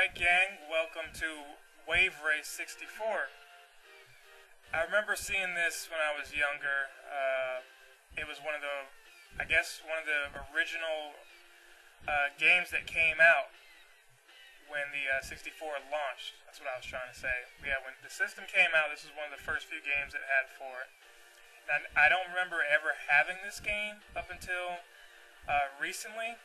Alright gang, welcome to Waverace 64. I remember seeing this when I was younger. It was one of the original games that came out when the 64 launched. That's what I was trying to say. Yeah, when the system came out, this was one of the first few games it had for it. And I don't remember ever having this game up until recently.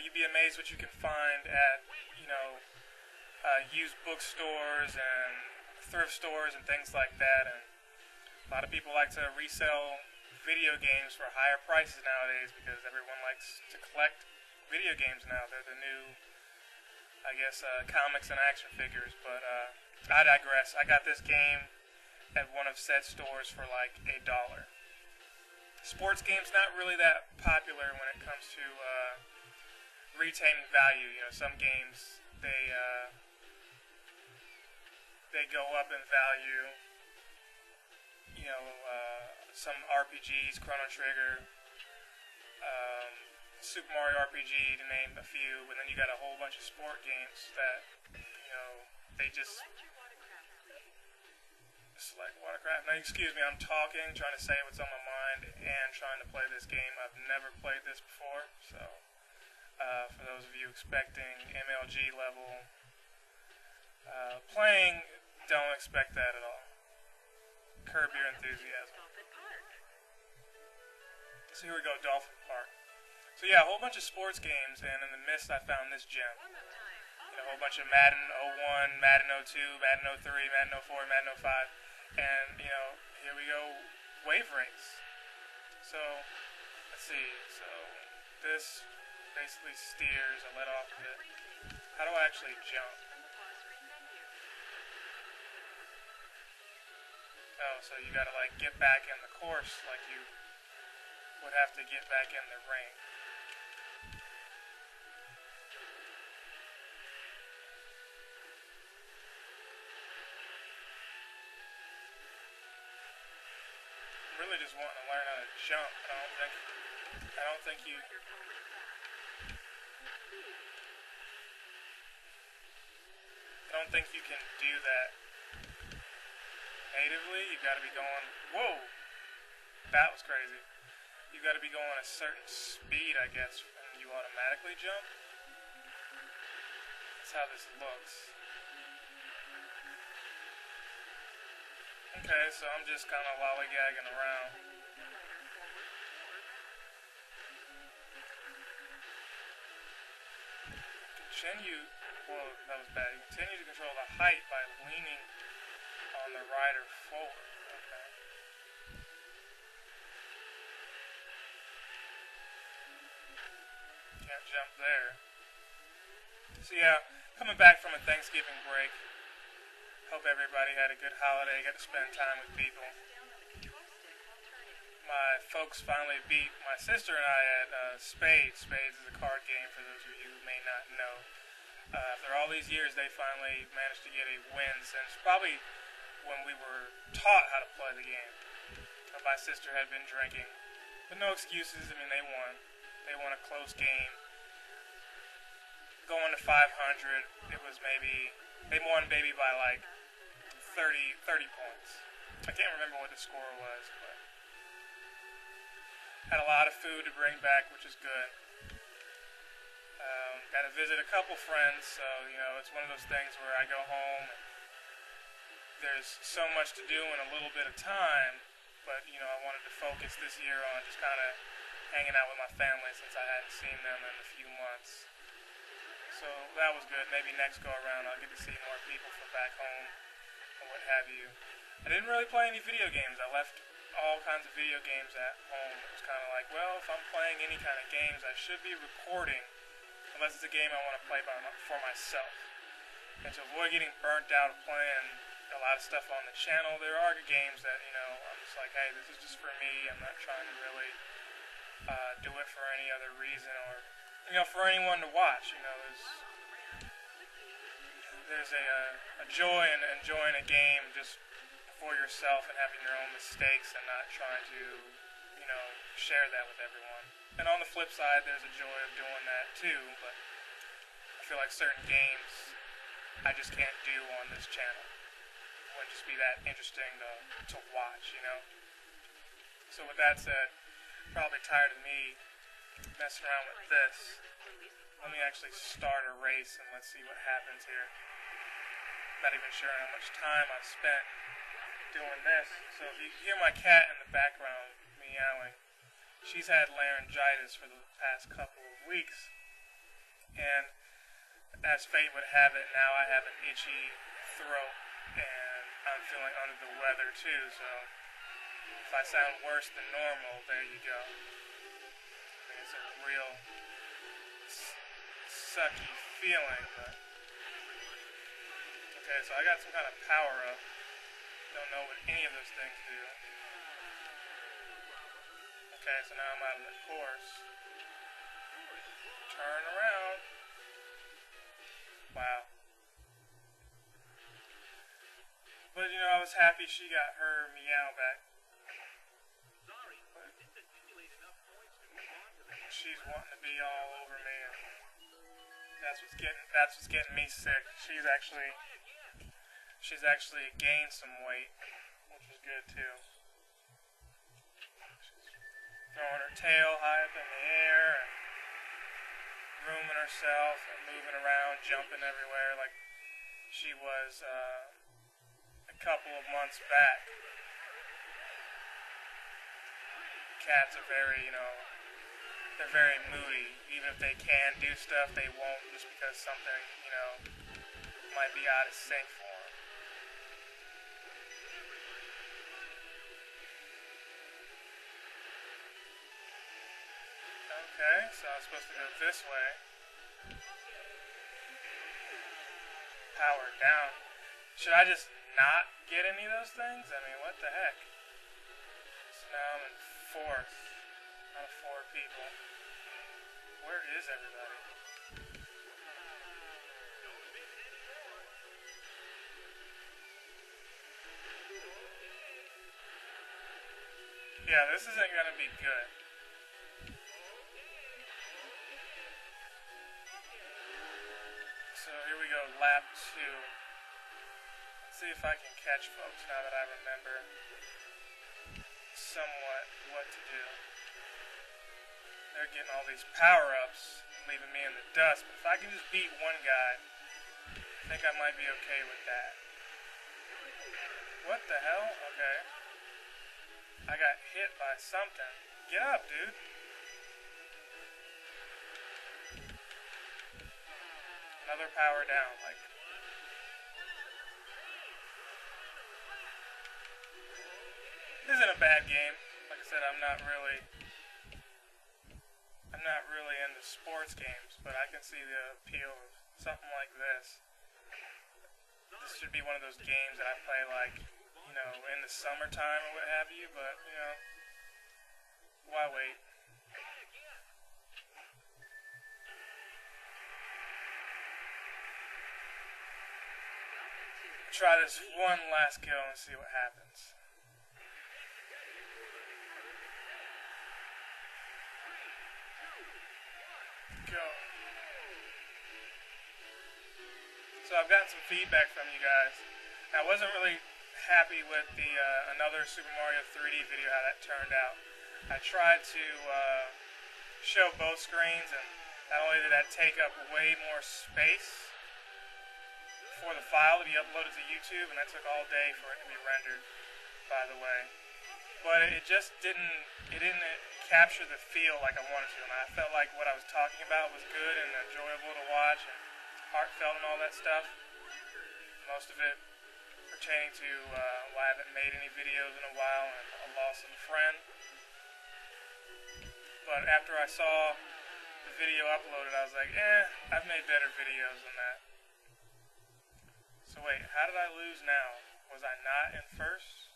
You'd be amazed what you can find at, used bookstores and thrift stores and things like that. And a lot of people like to resell video games for higher prices nowadays because everyone likes to collect video games now. They're the new, comics and action figures. But I digress. I got this game at one of said stores for like $1. Sports games not really that popular when it comes to retaining value. Some games they go up in value. Some RPGs, Chrono Trigger, Super Mario RPG, to name a few, and then you got a whole bunch of sport games that they just select watercraft. Now, excuse me, I'm talking, trying to say what's on my mind, and trying to play this game. I've never played this before, so for those of you expecting MLG level playing, don't expect that at all. Curb your enthusiasm. So here we go, Dolphin Park. So yeah, a whole bunch of sports games, and in the midst I found this gem. A whole bunch of Madden 01, Madden 02, Madden 03, Madden 04, Madden 05, and here we go, Waverace. So let's see. So this basically steers. I let off a bit. How do I actually jump? Oh, so you gotta like get back in the course like you would have to get back in the ring. I'm really just wanting to learn how to jump. I don't think you can do that natively. You've got to be going, whoa, that was crazy. You've got to be going a certain speed, I guess, and you automatically jump. That's how this looks. Okay, so I'm just kind of lollygagging around. Continue, whoa, that was bad. Continue to control the height by leaning on the rider forward. Okay. Can't jump there. So yeah, coming back from a Thanksgiving break. Hope everybody had a good holiday, got to spend time with people. My folks finally beat my sister and I at Spades. Spades is a card game for those of you who may not know. After all these years, they finally managed to get a win since probably when we were taught how to play the game. My sister had been drinking, but no excuses. I mean, they won. They won a close game. Going to 500, it was maybe, they won maybe by like 30 points. I can't remember what the score was, but had a lot of food to bring back, which is good. Got to visit a couple friends, so it's one of those things where I go home and there's so much to do in a little bit of time, but I wanted to focus this year on just kind of hanging out with my family since I hadn't seen them in a few months. So that was good. Maybe next go around I'll get to see more people from back home or what have you. I didn't really play any video games. I left all kinds of video games at home. It was kind of like, well, if I'm playing any kind of games, I should be recording, unless it's a game I want to play for myself. And to avoid getting burnt out of playing a lot of stuff on the channel, there are games that, I'm just like, hey, this is just for me. I'm not trying to really do it for any other reason or, for anyone to watch. There's a joy in enjoying a game just for yourself and having your own mistakes and not trying to, share that with everyone. And on the flip side, there's a joy of doing that too, but I feel like certain games I just can't do on this channel. It wouldn't just be that interesting to watch, you know? So with that said, probably tired of me messing around with this. Let me actually start a race and let's see what happens here. Not even sure how much time I've spent doing this. So if you hear my cat in the background meowing, she's had laryngitis for the past couple of weeks. And as fate would have it, now I have an itchy throat and I'm feeling under the weather too. So if I sound worse than normal, there you go. I mean, it's a real sucky feeling, but okay, so I got some kind of power up. Don't know what any of those things do. Okay, so now I'm out of the course. Turn around. Wow. But you know, I was happy she got her meow back. But she's wanting to be all over me. That's what's getting me sick. She's actually gained some weight, which is good too. She's throwing her tail high up in the air and grooming herself and moving around, jumping everywhere like she was a couple of months back. Cats are very, they're very moody. Even if they can do stuff, they won't just because something, might be out of sync for them. Okay, so I'm supposed to go this way. Power down. Should I just not get any of those things? I mean, what the heck? So now I'm in fourth out of 4 people. Where is everybody? Yeah, this isn't going to be good. So here we go, lap 2. Let's see if I can catch folks now that I remember somewhat what to do. They're getting all these power-ups, leaving me in the dust, but if I can just beat one guy, I think I might be okay with that. What the hell? Okay. I got hit by something. Get up, dude. Another power down, like. This isn't a bad game. Like I said, I'm not really into sports games, but I can see the appeal of something like this. This should be one of those games that I play like, in the summertime or what have you, but, why wait? Try this one last kill and see what happens. Go. So I've gotten some feedback from you guys. I wasn't really happy with the another Super Mario 3D video, how that turned out. I tried to show both screens, and not only did that take up way more space for the file to be uploaded to YouTube, and that took all day for it to be rendered, by the way. But it just didn't capture the feel like I wanted to, and I felt like what I was talking about was good and enjoyable to watch and heartfelt and all that stuff. Most of it pertaining to why I haven't made any videos in a while and a loss of a friend. But after I saw the video uploaded, I was like, I've made better videos than that. So wait, how did I lose now? Was I not in first?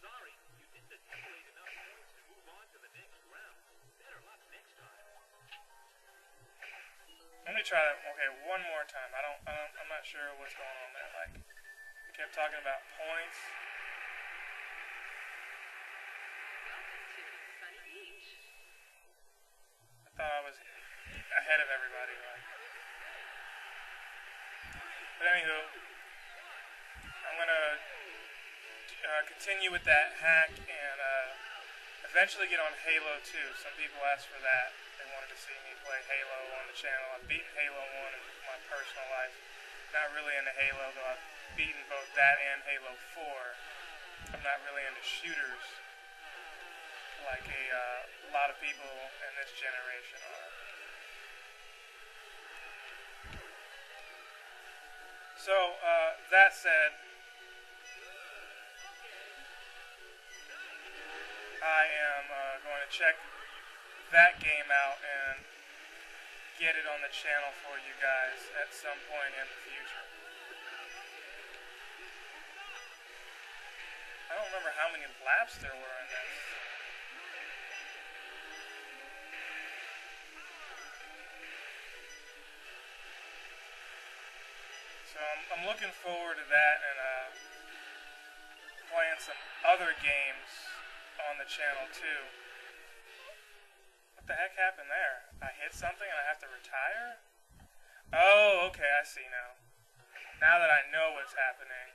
Sorry, you didn't accumulate enough points to move on to the next round. Better luck next time. Let me try that. Okay, one more time. I'm not sure what's going on there. Like, I kept talking about points. Welcome to Sunny Beach. I ahead of everybody. Like. But anywho, I'm gonna continue with that hack and eventually get on Halo 2. Some people asked for that. They wanted to see me play Halo on the channel. I've beaten Halo 1 in my personal life. Not really into Halo, though I've beaten both that and Halo 4. I'm not really into shooters like a lot of people in this generation are. So, that said, I am going to check that game out and get it on the channel for you guys at some point in the future. I don't remember how many laps there were in this. So I'm looking forward to that and playing some other games on the channel too. What the heck happened there? I hit something and I have to retire? Oh, okay, I see now. Now that I know what's happening.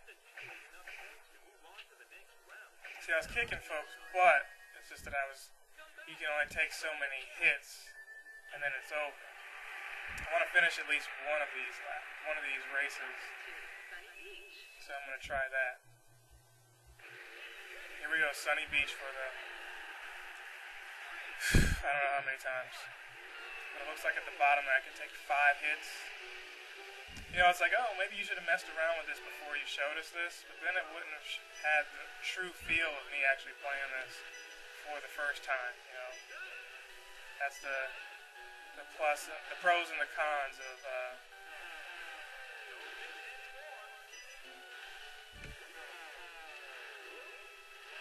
See, I was kicking folks' butt. It's just that you can only take so many hits and then it's over. I want to finish at least one of these races. So I'm going to try that. Here we go, Sunny Beach for the... I don't know how many times. But it looks like at the bottom I can take 5 hits. You know, it's like, oh, maybe you should have messed around with this before you showed us this. But then it wouldn't have had the true feel of me actually playing this for the first time, you know. That's the pros and the cons of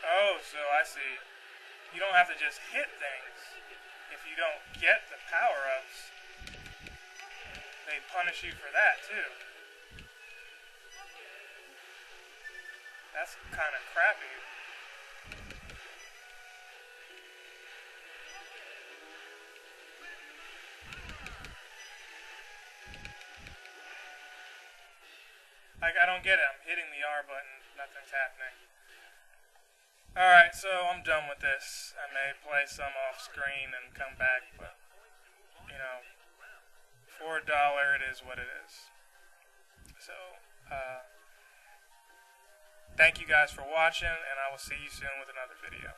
oh, so I see. You don't have to just hit things. If you don't get the power-ups, they punish you for that too. That's kind of crappy. Like, I don't get it. I'm hitting the R button. Nothing's happening. Alright, so I'm done with this. I may play some off screen and come back, but, you know, for $1, it is what it is. So, thank you guys for watching, and I will see you soon with another video.